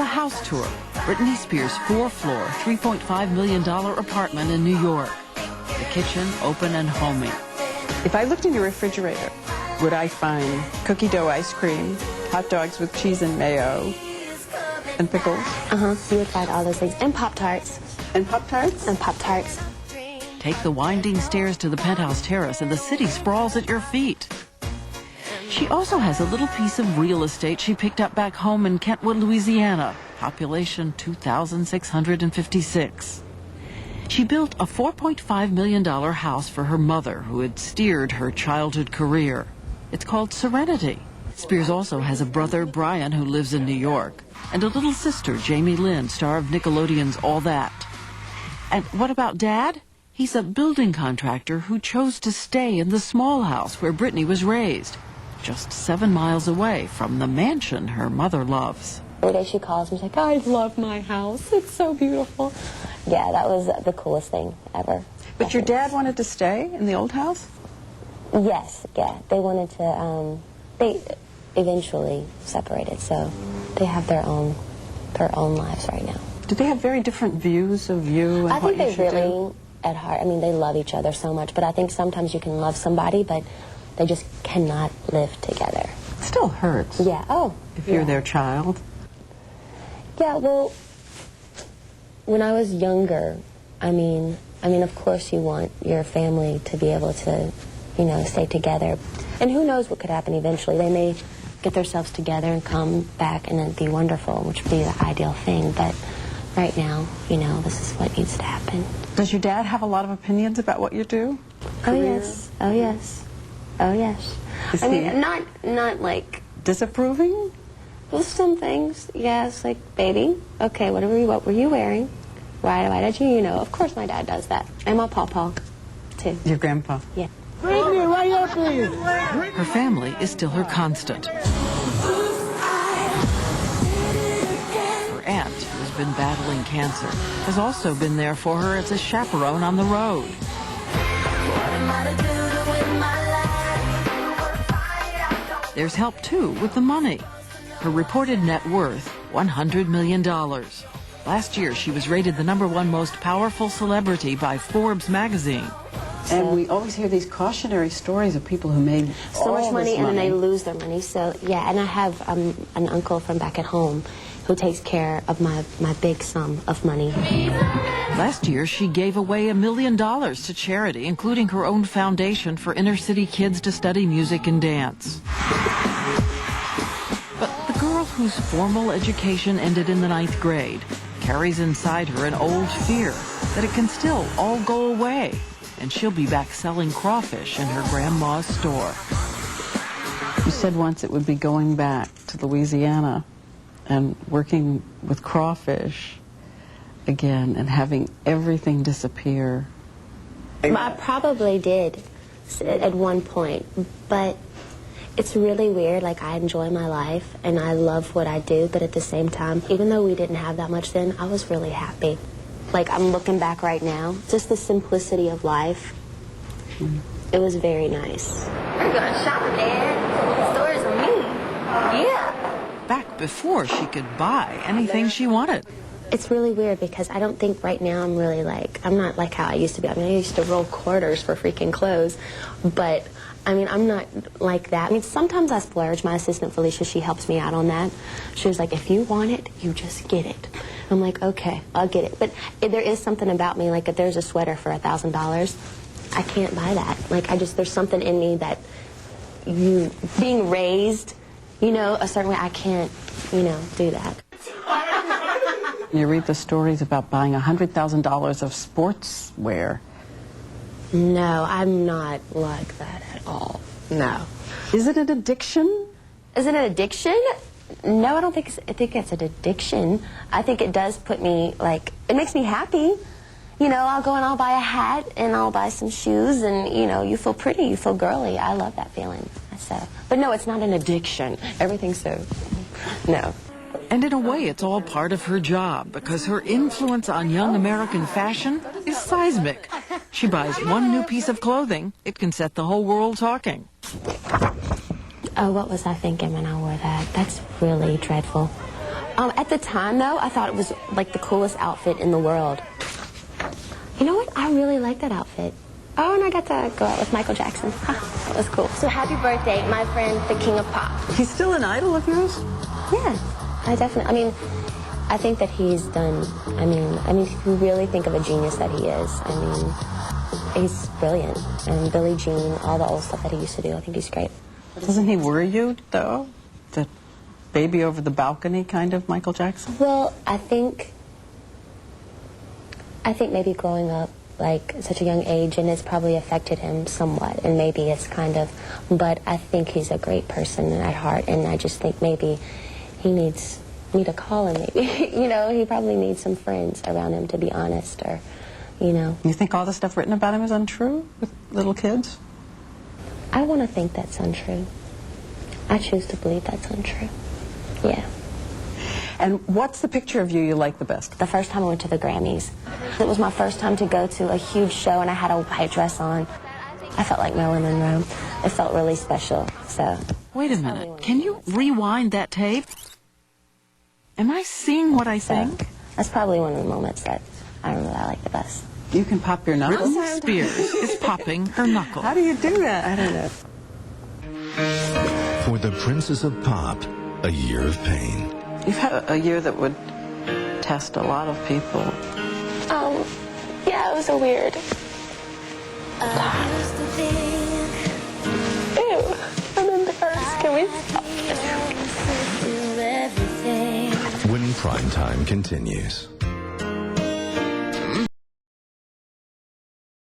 a house tour. Britney Spears' four-floor, $3.5 million apartment in New York. The kitchen open and homey. If I looked in your refrigerator, would I find cookie dough ice cream, hot dogs with cheese and mayo, and pickles? You would find all those things. And Pop-Tarts. And Pop-Tarts? And Pop-Tarts. Take the winding stairs to the penthouse terrace and the city sprawls at your feet. She also has a little piece of real estate she picked up back home in Kentwood, Louisiana. Population 2,656. She built a $4.5 million house for her mother, who had steered her childhood career. It's called Serenity. Spears also has a brother, Brian, who lives in New York, and a little sister, Jamie Lynn, star of Nickelodeon's All That. And what about Dad? He's a building contractor who chose to stay in the small house where Britney was raised, just 7 miles away from the mansion her mother loves. Every day she calls me, she's like, I love my house. It's so beautiful. Yeah, that was the coolest thing ever. But your dad wanted to stay in the old house? Yes, yeah. They wanted to, they eventually separated, so they have their own lives right now. Do they have very different views of you and what you should do? I think they really, at heart, I mean, they love each other so much, but I think sometimes you can love somebody, but they just cannot live together. It still hurts. Yeah, if you're their child. Yeah, well, when I was younger, I mean, of course you want your family to be able to, you know, stay together. And who knows what could happen eventually. They may get themselves together and come back and it'd be wonderful, which would be the ideal thing. But right now, you know, this is what needs to happen. Does your dad have a lot of opinions about what you do? Oh, yes. Oh, yes. Oh, yes. I mean, not like... Disapproving? Well, some things, yes, like, baby, okay, what were you wearing? Why did you know? Of course my dad does that. And my pawpaw, too. Your grandpa? Yeah. Bring me right up here. Her family is still her constant. Her aunt, who has been battling cancer, has also been there for her as a chaperone on the road. There's help, too, with the money. Her reported net worth, $100 million. Last year, she was rated the #1 most powerful celebrity by Forbes magazine. And we always hear these cautionary stories of people who made so much money and then they lose their money. So, yeah, and I have an uncle from back at home who takes care of my big sum of money. Last year, she gave away $1 million to charity, including her own foundation for inner-city kids to study music and dance. But the girl whose formal education ended in the 9th grade carries inside her an old fear that it can still all go away, and she'll be back selling crawfish in her grandma's store. You said once it would be going back to Louisiana and working with crawfish again and having everything disappear. I probably did at one point, but it's really weird. Like, I enjoy my life and I love what I do, but at the same time, even though we didn't have that much then, I was really happy. Like, I'm looking back right now, just the simplicity of life. It was very nice. We're going to shop, Dad. The stories are me. Yeah. Back before she could buy anything she wanted. It's really weird because I don't think right now I'm really like, I'm not like how I used to be. I mean, I used to roll quarters for freaking clothes, but I mean, I'm not like that. I mean, sometimes I splurge. My assistant, Felicia, she helps me out on that. She was like, if you want it, you just get it. I'm like, okay, I'll get it. But there is something about me, like if there's a sweater for $1,000, I can't buy that. Like, there's something in me that being raised, you know, a certain way, I can't, you know, do that. You read the stories about buying $100,000 of sportswear. No, I'm not like that at all. No. Is it an addiction? Is it an addiction? No, I don't think I think it's an addiction. I think it does put me, like, it makes me happy. You know, I'll go and I'll buy a hat and I'll buy some shoes and, you know, you feel pretty, you feel girly. I love that feeling. So, but no, it's not an addiction. Everything's so, no. And in a way, it's all part of her job, because her influence on young American fashion is seismic. She buys one new piece of clothing, it can set the whole world talking. Oh, what was I thinking when I wore that? That's really dreadful. At the time, though, I thought it was like the coolest outfit in the world. You know what? I really like that outfit. Oh, and I got to go out with Michael Jackson. That was cool. So happy birthday, my friend, the King of Pop. He's still an idol of yours? Yeah, I definitely, I think that he's done, if you really think of a genius that he is, he's brilliant. And Billie Jean, all the old stuff that he used to do, I think he's great. Doesn't he worry you, though? The baby over the balcony kind of Michael Jackson? Well, I think maybe growing up, like, at such a young age, and it's probably affected him somewhat, and maybe it's kind of, but I think he's a great person at heart, and I just think maybe he needs me to call him, maybe. He probably needs some friends around him, to be honest, or, You think all the stuff written about him is untrue with little kids? I want to think that's untrue. I choose to believe that's untrue. Yeah. And what's the picture of you like the best? The first time I went to the Grammys, it was my first time to go to a huge show, and I had a white dress on. I felt like Marilyn Monroe. It felt really special, so. Wait a minute. Can you rewind that tape? Am I seeing what I think? That's probably one of the moments that I remember that I like the best. You can pop your knuckles? Britney Spears is popping her knuckle. How do you do that? I don't know. For the Princess of Pop, a year of pain. You've had a year that would test a lot of people. Yeah, it was a weird. Ew, I'm embarrassed. Can we stop? When Primetime continues.